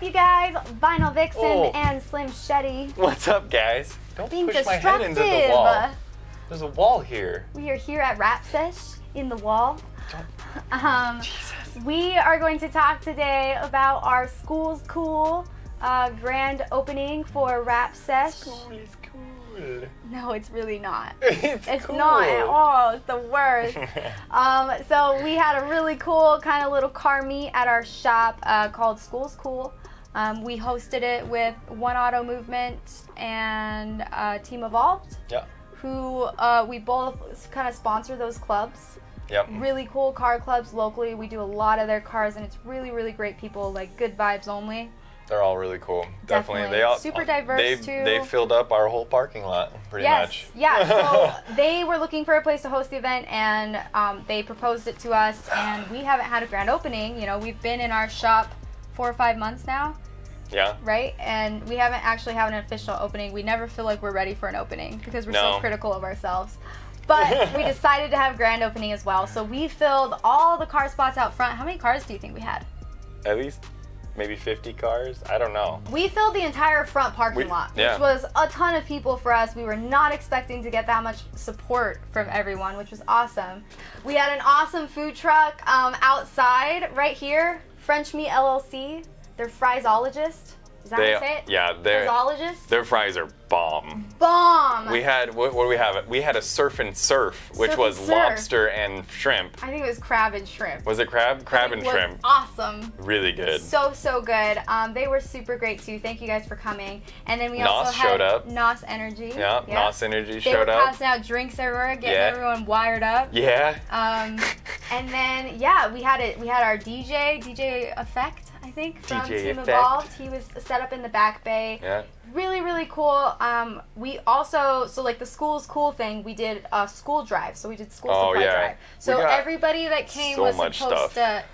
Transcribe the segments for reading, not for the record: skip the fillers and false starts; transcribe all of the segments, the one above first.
you guys? Vinyl Vixen and Slim Shetty. What's up, guys? Don't Being push my head into the wall. There's a wall here. We are here at Wrapsesh in the wall. Jesus. We are going to talk today about our Skools Cool grand opening for Wrapsesh. School is cool. No, it's really not. It's cool. Not at all. It's the worst. So we had a really cool kind of little car meet at our shop called Skools Cool. We hosted it with One Auto Movement and Team Evolved, who we both kind of sponsor those clubs. Yep. Really cool car clubs locally. We do a lot of their cars, and it's really, really great people, like good vibes only. They're all really cool. Definitely. They all super diverse too. They filled up our whole parking lot pretty much. Yeah, so they were looking for a place to host the event, and they proposed it to us, and we haven't had a grand opening. You know, we've been in our shop 4 or 5 months now. Yeah. Right? And we haven't actually had an official opening. We never feel like we're ready for an opening because we're so critical of ourselves. But we decided to have a grand opening as well. So we filled all the car spots out front. How many cars do you think we had? At least maybe 50 cars? I don't know. We filled the entire front parking lot, which was a ton of people for us. We were not expecting to get that much support from everyone, which was awesome. We had an awesome food truck outside right here, French Meat LLC. They're Friesologist. Is that how you say it? Yeah, their fries are bomb. Bomb! We had, what do we have? We had a surf and surf, which was lobster and shrimp. I think it was crab and shrimp. Was it crab? Crab and shrimp. Awesome. Really good. So good. They were super great too. Thank you guys for coming. And then we also Nos had showed up. Nos Energy. Yeah, Nos Energy showed up. They were up. passing out drinks everywhere, getting everyone wired up. Yeah. And then we had our DJ Effect, I think, from DJ Team Effect. Evolved. He was set up in the back bay. Yeah. Really, really cool. We also, so like the Skools Cool thing, we did a school drive. So we did school supply drive. So everybody that came was supposed to,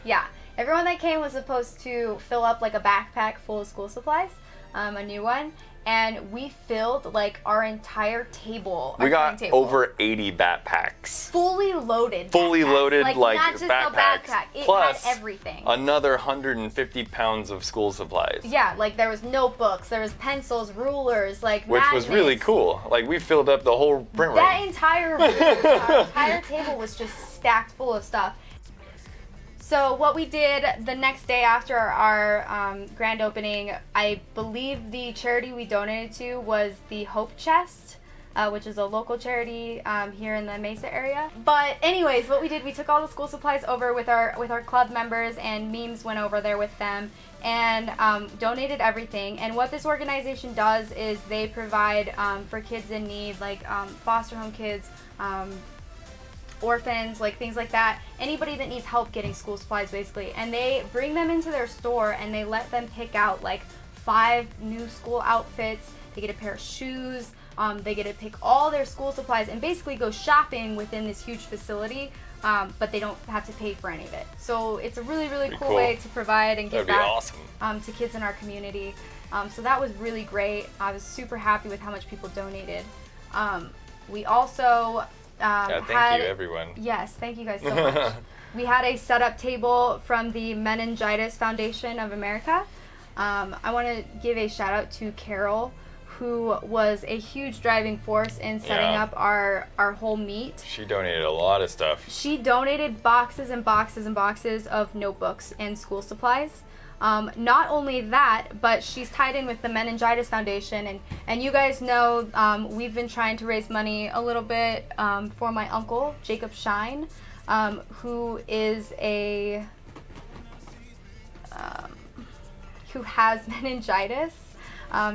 everyone that came was supposed to fill up like a backpack full of school supplies, a new one. And we filled like our entire table. We got over 80 backpacks. Fully loaded. Fully loaded, like not just backpacks. A backpack. It plus had everything. Another 150 pounds of school supplies. Yeah, like there was notebooks, there was pencils, rulers, like which magnets. was really cool. Like we filled up the whole print room. That entire room, our entire table was just stacked full of stuff. So what we did the next day after our grand opening, I believe the charity we donated to was the Hope Chest, which is a local charity here in the Mesa area. But anyways, what we did, we took all the school supplies over with our club members, and Memes went over there with them and donated everything. And what this organization does is they provide for kids in need, like foster home kids, orphans, like things like that, anybody that needs help getting school supplies basically, and they bring them into their store and they let them pick out like 5 new school outfits. They get a pair of shoes, they get to pick all their school supplies and basically go shopping within this huge facility, but they don't have to pay for any of it. So it's a really, really cool way to provide and give back to kids in our community. So that was really great. I was super happy with how much people donated. We also thank you, everyone. Yes, thank you guys so much. We had a setup table from the Meningitis Foundation of America. I want to give a shout out to Kewl, who was a huge driving force in setting up our whole meet. She donated a lot of stuff. She donated boxes and boxes and boxes of notebooks and school supplies. Not only that, but she's tied in with the Meningitis Foundation, and you guys know we've been trying to raise money a little bit for my uncle, Jacob Shine, who is who has meningitis.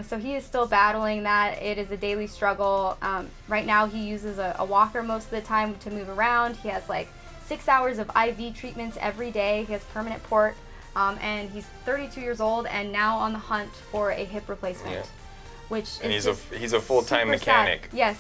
So he is still battling that. It is a daily struggle. Right now he uses a walker most of the time to move around. He has like 6 hours of IV treatments every day. He has permanent port. And he's 32 years old and now on the hunt for a hip replacement, which is he's a full-time mechanic. Sad. Yes.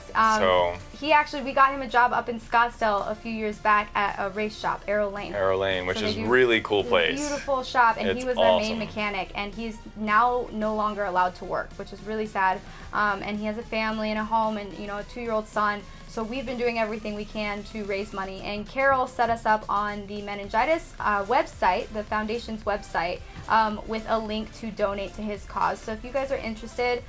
So we got him a job up in Scottsdale a few years back at a race shop, Arrow Lane. Which is really cool place. Beautiful shop, and he was their main mechanic, and he's now no longer allowed to work, which is really sad. And he has a family and a home, and a 2-year-old son. So we've been doing everything we can to raise money, and Carol set us up on the Meningitis website, the foundation's website, with a link to donate to his cause. So if you guys are interested,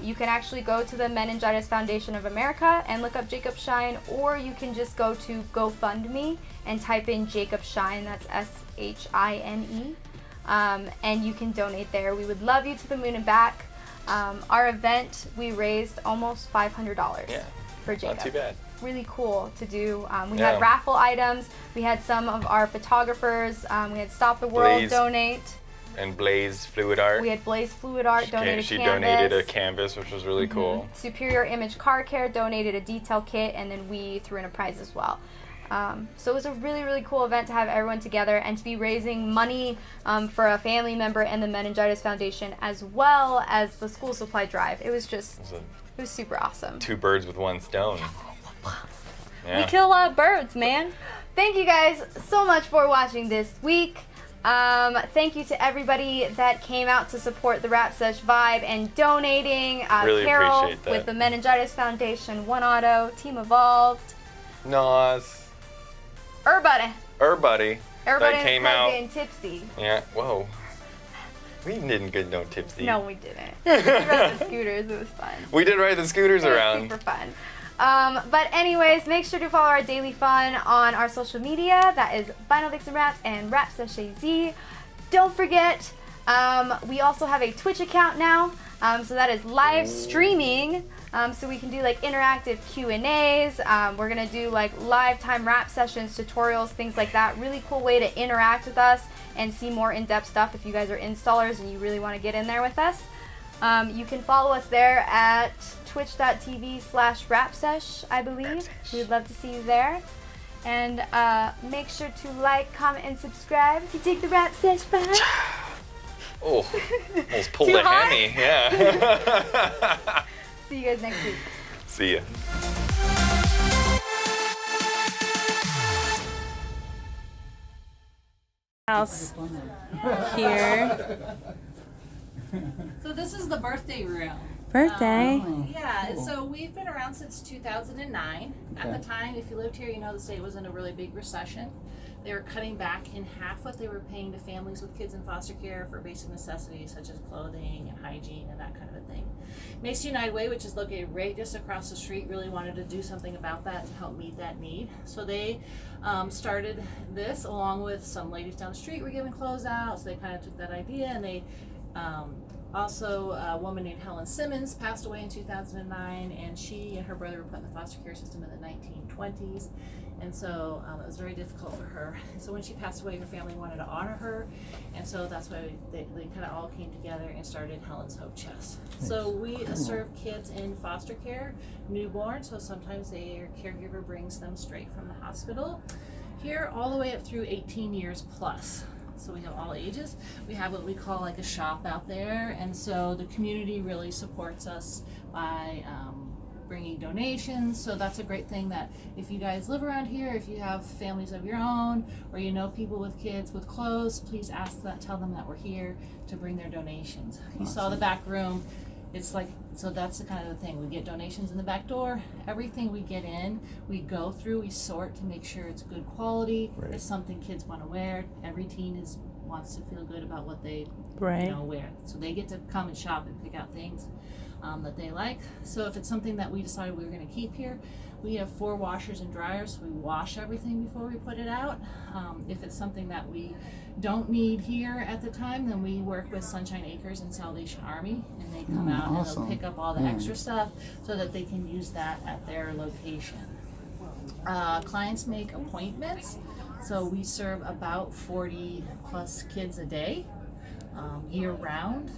you can actually go to the Meningitis Foundation of America and look up Jacob Shine, or you can just go to Gofundme and type in Jacob Shine, that's SHINE, and you can donate there. We would love you to the moon and back. Our event, we raised almost $500 for Jacob. Not too bad. Really cool to do. We had raffle items. We had some of our photographers. We had Stop the World donate. And Blaze Fluid Art. We had Blaze Fluid Art donated She canvas. donated a canvas, which was really cool. Superior Image Car Care donated a detail kit, and then we threw in a prize as well. So it was a really, really cool event to have everyone together and to be raising money for a family member and the Meningitis Foundation, as well as the school supply drive. It was just, it was super awesome. 2 birds with 1 stone. We kill a lot of birds, man. Thank you guys so much for watching this week. Thank you to everybody that came out to support the Wrapsesh vibe and donating. Really Carol appreciate that. with the Meningitis Foundation, One Auto, Team Evolved. Nas. Everybody that came out getting tipsy. Yeah, whoa. We didn't get no tipsy. No, we didn't. We rode the scooters. It was fun. We did ride the scooters around. It was super fun. But anyways, make sure to follow our daily fun on our social media. That is Vinyl Vixen Wraps and Wrapsesh AZ. Don't forget, we also have a Twitch account now. So that is live streaming. So we can do like interactive Q&As. We're gonna do like live time rap sessions, tutorials, things like that. Really cool way to interact with us and see more in-depth stuff if you guys are installers and you really want to get in there with us. You can follow us there at twitch.tv/Wrapsesh, I believe. We'd love to see you there. And make sure to like, comment, and subscribe if you take the Wrapsesh vibe. Oh, almost pulled a hammy. Yeah. See you guys next week. See ya. House here. So this is the birthday room. Birthday? Yeah, so we've been around since 2009. At the time, if you lived here, you know the state was in a really big recession. They were cutting back in half what they were paying to families with kids in foster care for basic necessities such as clothing and hygiene and that kind of a thing. Mason United Way, which is located right just across the street, really wanted to do something about that to help meet that need. So they started this along with some ladies down the street were giving clothes out. So they kind of took that idea, and they also, a woman named Helen Simmons passed away in 2009, and she and her brother were put in the foster care system in the 1920s, and so it was very difficult for her. And so when she passed away, her family wanted to honor her, and so that's why they kind of all came together and started Helen's Hope Chest. So we serve kids in foster care, newborn, so sometimes their caregiver brings them straight from the hospital here all the way up through 18 years plus. So we have all ages. We have what we call like a shop out there, and so the community really supports us by bringing donations. So that's a great thing, that if you guys live around here, if you have families of your own, or you know people with kids with clothes, please tell them that we're here to bring their donations. You saw the back room. It's like, so that's the kind of the thing. We get donations in the back door. Everything we get in, we go through, we sort to make sure it's good quality. Right. It's something kids want to wear. Every teen wants to feel good about what they wear. So they get to come and shop and pick out things that they like. So if it's something that we decided we were going to keep here, we have 4 washers and dryers. So we wash everything before we put it out. If it's something that we don't need here at the time, then we work with Sunshine Acres and Salvation Army, and they come out and they'll pick up all the extra stuff so that they can use that at their location. Clients make appointments, so we serve about 40 plus kids a day, year round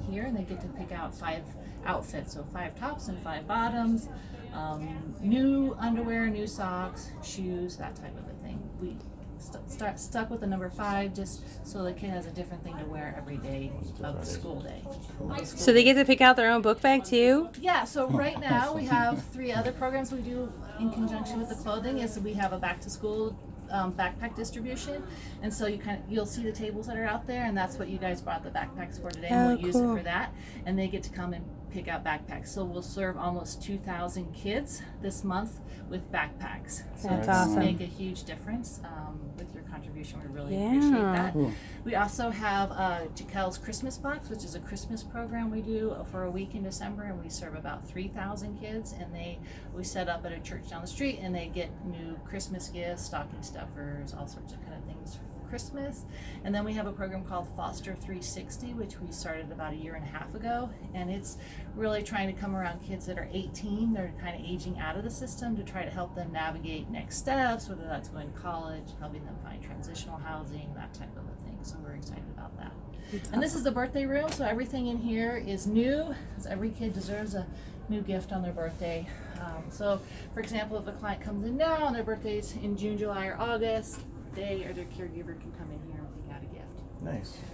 here, and they get to pick out 5 outfits, so 5 tops and 5 bottoms, new underwear, new socks, shoes, that type of a thing. We stuck with the number 5 just so the kid has a different thing to wear every day of the school day. So they get to pick out their own book bag too? Yeah, so right now we have 3 other programs we do in conjunction with the clothing. Is we have a back to school backpack distribution, and so you'll see the tables that are out there, and that's what you guys brought the backpacks for today, and we'll use it for that, and they get to come and pick out backpacks. So we'll serve almost 2,000 kids this month with backpacks. So That's it's awesome. make a huge difference with your contribution. We really Yeah. appreciate that. Cool. We also have Kewl's Christmas Box, which is a Christmas program we do for a week in December, and we serve about 3,000 kids. And we set up at a church down the street, and they get new Christmas gifts, stocking stuffers, all sorts of kind of things for Christmas. And then we have a program called Foster 360, which we started about a year and a half ago, and it's really trying to come around kids that are 18. They're kind of aging out of the system to try to help them navigate next steps, whether that's going to college, helping them find transitional housing, that type of a thing. So we're excited about that. And this is the birthday room, so everything in here is new, because every kid deserves a new gift on their birthday. So, for example, if a client comes in now and their birthday's in June, July, or August, they or their caregiver can come in here and pick out a gift. Nice.